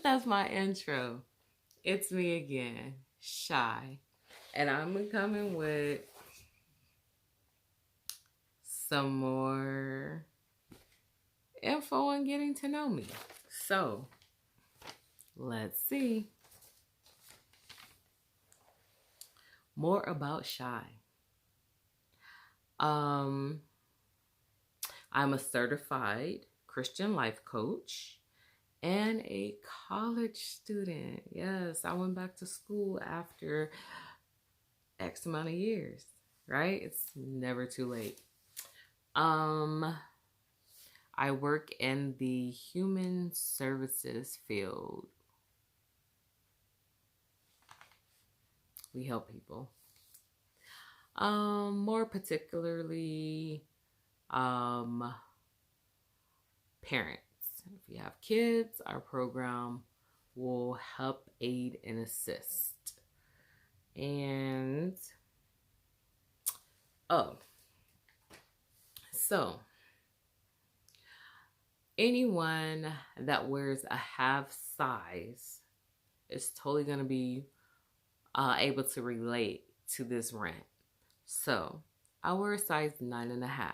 That's my intro. It's me again, Shy. And I'm coming with some more info on getting to know me. So, let's see. More about Shy. Um, I'm a certified Christian life coach and a college student. Yes, I went back to school after X amount of years, right? It's never too late. Um, I work in the human services field. We help people. More particularly, um, parents. If you have kids, our program will help aid and assist. And oh, so anyone that wears a half size is totally going to be able to relate to this rant. So I wear a size 9.5.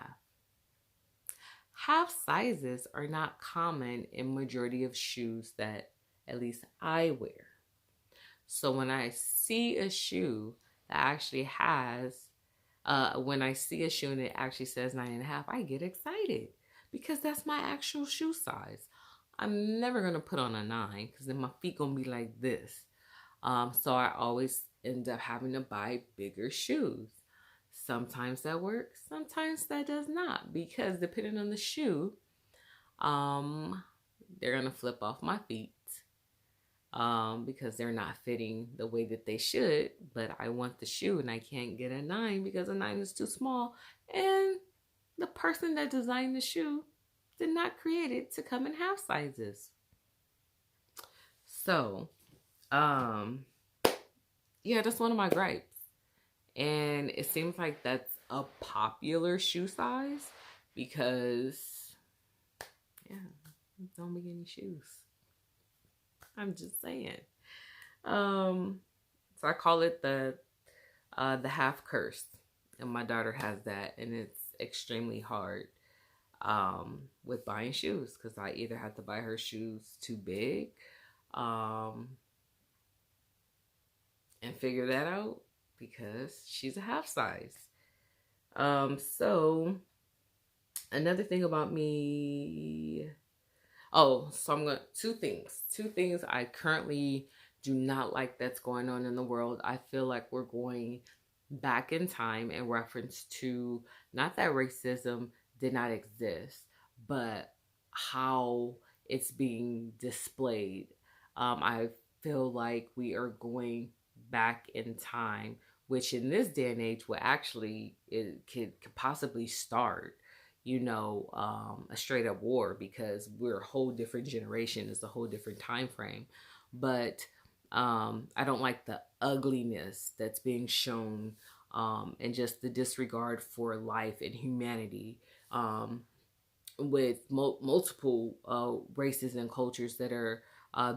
Half sizes are not common in majority of shoes that at least I wear. So when I see a shoe that actually has, when I see a shoe and it actually says 9.5, I get excited because that's my actual shoe size. I'm never gonna put on a 9 because then my feet gonna be like this. So I always end up having to buy bigger shoes. Sometimes that works, sometimes that does not, because depending on the shoe, they're gonna flip off my feet, because they're not fitting the way that they should. But I want the shoe and I can't get a 9 because a 9 is too small, and the person that designed the shoe did not create it to come in half sizes. So, yeah, that's one of my gripes. And it seems like that's a popular shoe size because, yeah, don't be any shoes. I'm just saying. So I call it the half curse, and my daughter has that, and it's extremely hard with buying shoes because I either have to buy her shoes too big, and figure that out because she's a half size. So another thing about me. Oh, so I'm going to two things I currently do not like that's going on in the world. I feel like we're going back in time in reference to not that racism did not exist, but how it's being displayed. I feel like we are going back in time, which in this day and age will actually, it could possibly start, a straight up war because we're a whole different generation. It's a whole different time frame. But I don't like the ugliness that's being shown, and just the disregard for life and humanity, with multiple races and cultures that are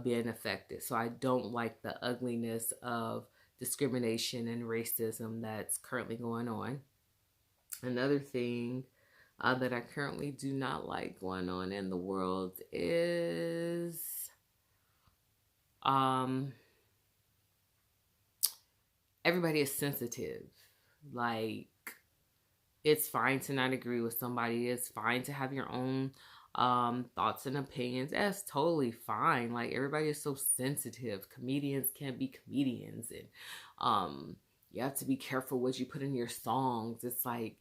being affected. So I don't like the ugliness of discrimination and racism that's currently going on. Another thing that I currently do not like going on in the world is everybody is sensitive. Like, it's fine to not agree with somebody. It's fine to have your own thoughts and opinions. That's totally fine. Like, everybody is so sensitive. Comedians can't be comedians, and you have to be careful what you put in your songs. It's like,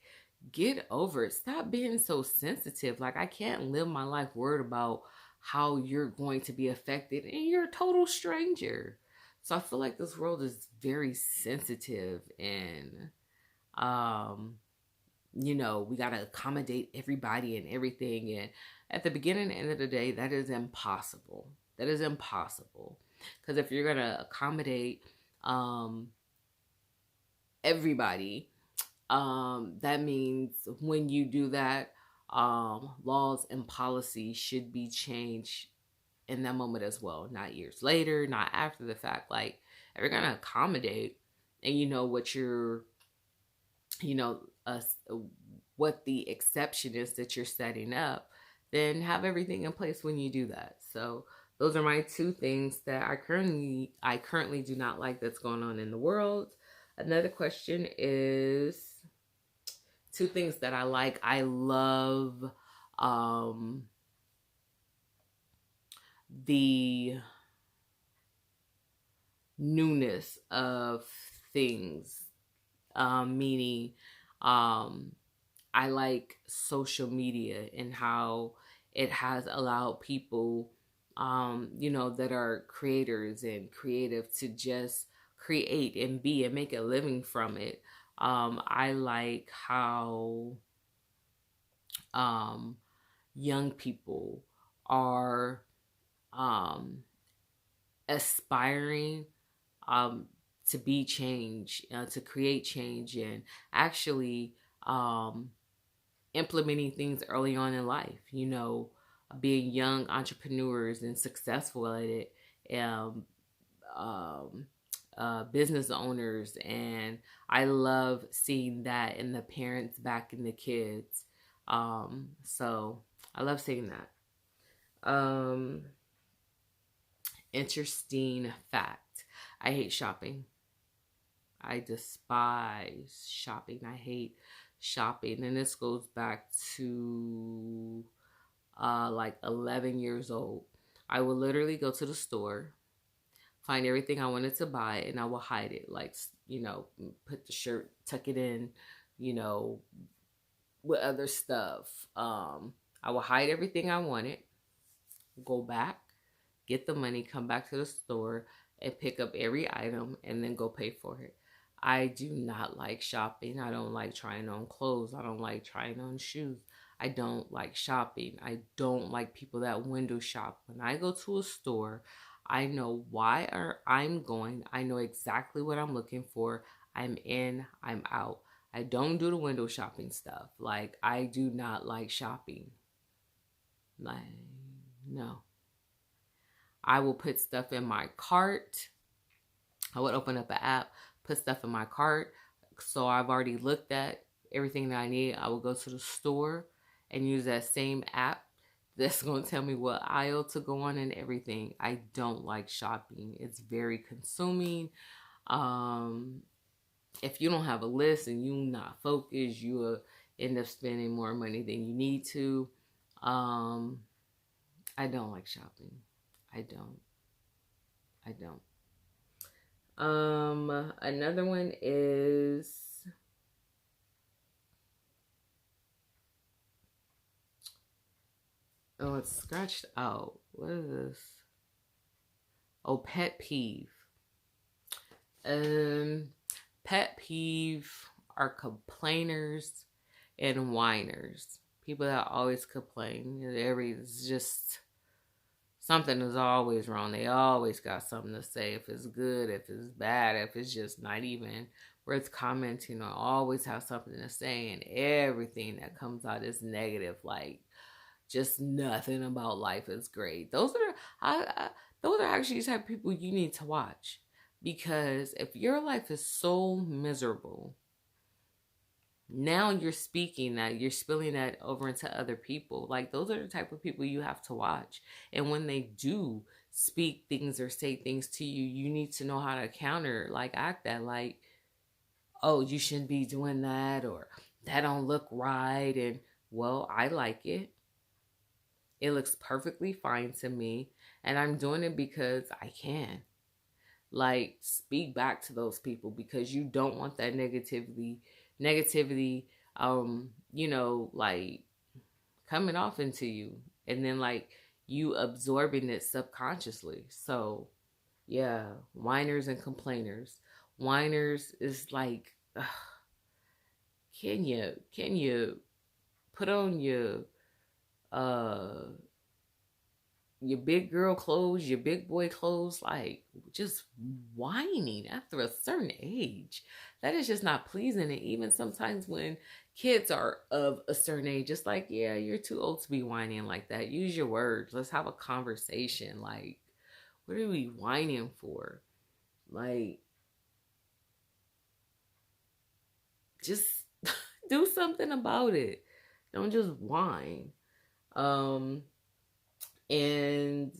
get over it. Stop being so sensitive. Like, I can't live my life worried about how you're going to be affected and you're a total stranger. So I feel like this world is very sensitive, and we got to accommodate everybody and everything. And at the beginning and end of the day, that is impossible. That is impossible. Because if you're going to accommodate everybody, that means when you do that, laws and policies should be changed in that moment as well, not years later, not after the fact. Like, if you're gonna accommodate and you know what you're, you know, what the exception is that you're setting up, then have everything in place when you do that. So those are my two things that I currently do not like that's going on in the world. Another question is two things that I like. I love the newness of things, meaning I like social media and how it has allowed people, that are creators and creative to just create and be and make a living from it. I like how um, young people are um, aspiring um, to be change, to create change, and actually um, implementing things early on in life. Being young entrepreneurs and successful at it, um, um, business owners, and I love seeing that in the parents backing the kids. So I love seeing that. Um, Interesting fact: I hate shopping. I despise shopping. I hate shopping, and this goes back to like 11 years old. I will literally go to the store, find everything I wanted to buy, and I will hide it. Like, put the shirt, tuck it in, you know, with other stuff. I will hide everything I wanted, go back, get the money, come back to the store, and pick up every item and then go pay for it. I do not like shopping. I don't like trying on clothes. I don't like trying on shoes. I don't like shopping. I don't like people that window shop. When I go to a store, I know why I'm going. I know exactly what I'm looking for. I'm in, I'm out. I don't do the window shopping stuff. Like, I do not like shopping. Like, no. I will put stuff in my cart. I would open up an app, put stuff in my cart. So I've already looked at everything that I need. I will go to the store and use that same app that's going to tell me what aisle to go on and everything. I don't like shopping. It's very consuming. If you don't have a list and you're not focused, you will end up spending more money than you need to. I don't like shopping. I don't. I don't. Another one is it's scratched out. What is this? Oh, pet peeve. Um, Pet peeve are complainers and whiners. People that always complain. It's just something is always wrong. They always got something to say. If it's good, if it's bad, if it's just not even worth commenting on, always have something to say, and everything that comes out is negative. Like, just nothing about life is great. Those are actually the type of people you need to watch, because if your life is so miserable, now you're speaking that, you're spilling that over into other people. Like, those are the type of people you have to watch. And when they do speak things or say things to you, you need to know how to counter, like, act that, like, oh, you shouldn't be doing that, or that don't look right. And, well, I like it. It looks perfectly fine to me. And I'm doing it because I can. Like, speak back to those people, because you don't want that negativity, like, coming off into you, and then, like, you absorbing it subconsciously. So yeah, whiners and complainers. Whiners is like, ugh, can you put on your uh your big girl clothes, your big boy clothes, like just whining after a certain age. That is just not pleasing. And even sometimes when kids are of a certain age, it's like, yeah, you're too old to be whining like that. Use your words. Let's have a conversation. Like, what are we whining for? Like, just do something about it. Don't just whine. Um, and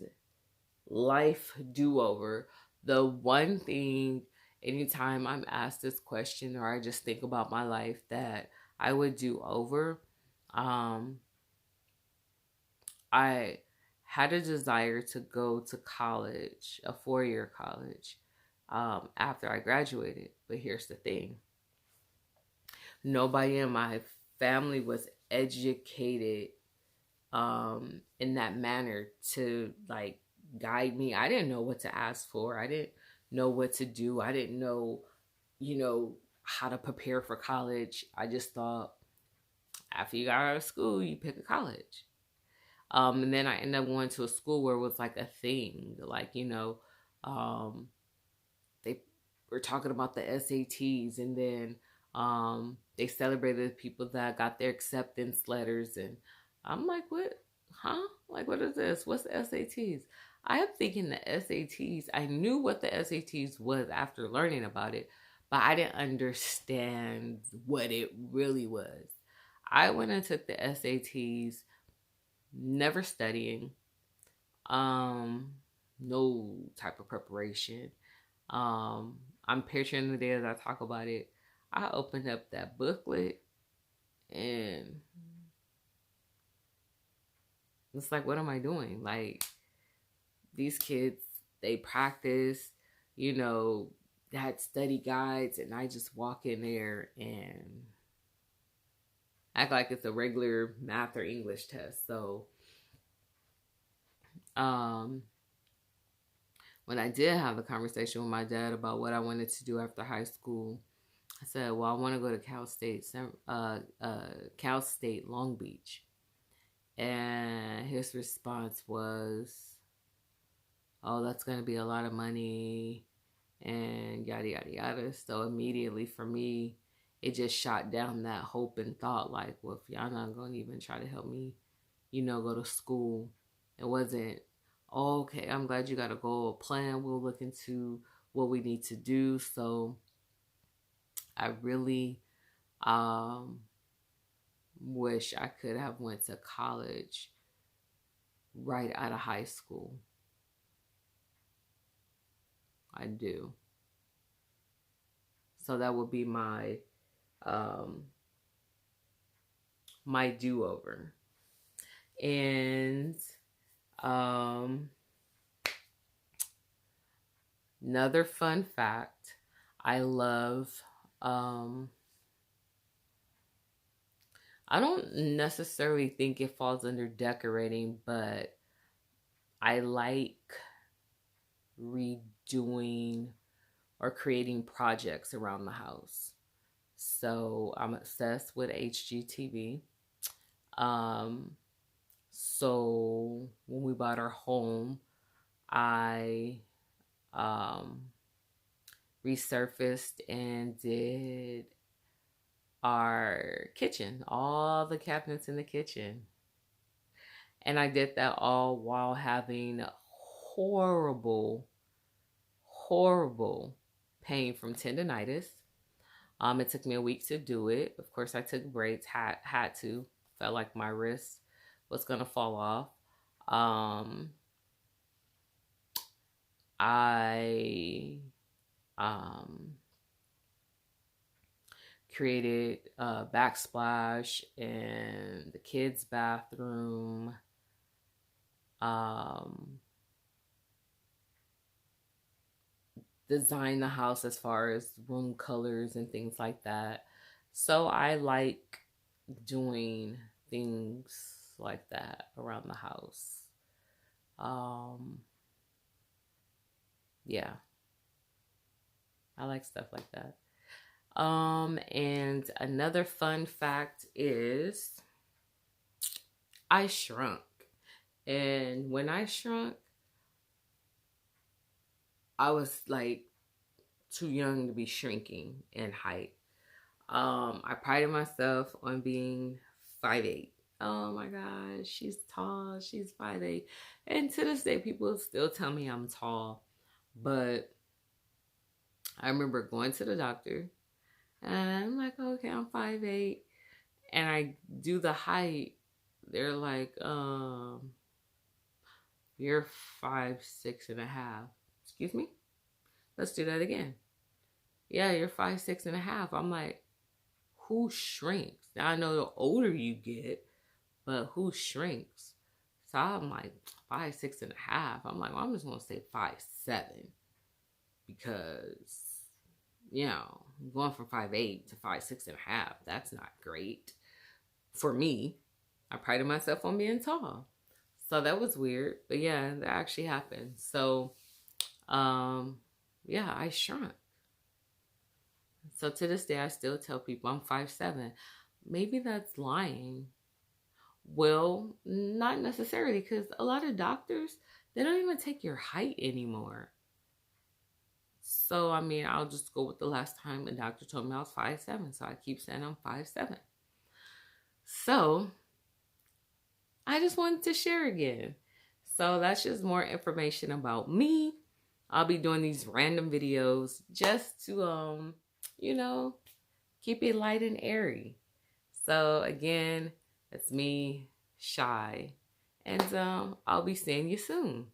life do over. The one thing, anytime I'm asked this question or I just think about my life that I would do over, um, I had a desire to go to college, a 4-year college, after I graduated. But here's the thing, nobody in my family was educated in that manner to like guide me. I didn't know what to ask for. I didn't know what to do. I didn't know, how to prepare for college. I just thought after you got out of school, you pick a college. And then I ended up going to a school where it was like a thing, like, um, they were talking about the SATs, and then they celebrated the people that got their acceptance letters, and I'm like, what? Huh? Like, what is this? What's the SATs? I am thinking the SATs. I knew what the SATs was after learning about it, but I didn't understand what it really was. I went and took the SATs, never studying, um, no type of preparation. Um, I'm picturing the day as I talk about it. I opened up that booklet and it's like, what am I doing? Like, these kids, they practice, you know, had study guides, and I just walk in there and act like it's a regular math or English test. So, um, when I did have a conversation with my dad about what I wanted to do after high school, I said, "Well, I want to go to Cal State Long Beach." And his response was, "Oh, that's going to be a lot of money," and yada yada yada. So immediately for me, it just shot down that hope and thought, like, well, if y'all not going to even try to help me, go to school, it wasn't, oh, okay, I'm glad you got a goal, a plan. We'll look into what we need to do. So I really wish I could have went to college right out of high school. I do. So that would be um my do-over. And um another fun fact, I love I don't necessarily think it falls under decorating, but I like redoing or creating projects around the house. So I'm obsessed with HGTV. Um, so when we bought our home, I um, resurfaced and did our kitchen, all the cabinets in the kitchen. And I did that all while having horrible, horrible pain from tendonitis. It took me a week to do it. Of course, I took breaks, had to. Felt like my wrist was gonna fall off. Um, I um, created a backsplash in the kids' bathroom. Um, Design the house as far as room colors and things like that. So I like doing things like that around the house. Um, yeah, I like stuff like that. And another fun fact is I shrunk. And when I shrunk, I was like too young to be shrinking in height. I prided myself on being 5'8". Oh my gosh, she's tall. She's 5'8". And to this day, people still tell me I'm tall. But I remember going to the doctor and I'm like, okay, I'm 5'8". And I do the height. They're like, you're 5'6.5". Excuse me? Let's do that again. Yeah, you're 5'6.5". I'm like, who shrinks? Now I know the older you get, but who shrinks? So I'm like 5'6.5". I'm like, well, I'm just gonna say 5'7", because going from 5'8" to 5'6.5", that's not great for me. I prided myself on being tall. So that was weird. But yeah, that actually happened. So yeah, I shrunk. So to this day, I still tell people I'm 5'7". Maybe that's lying. Well, not necessarily, because a lot of doctors, they don't even take your height anymore. So, I mean, I'll just go with the last time a doctor told me I was 5'7". So I keep saying I'm 5'7". So I just wanted to share again. So that's just more information about me. I'll be doing these random videos just to, keep it light and airy. So again, it's me, Shy, and I'll be seeing you soon.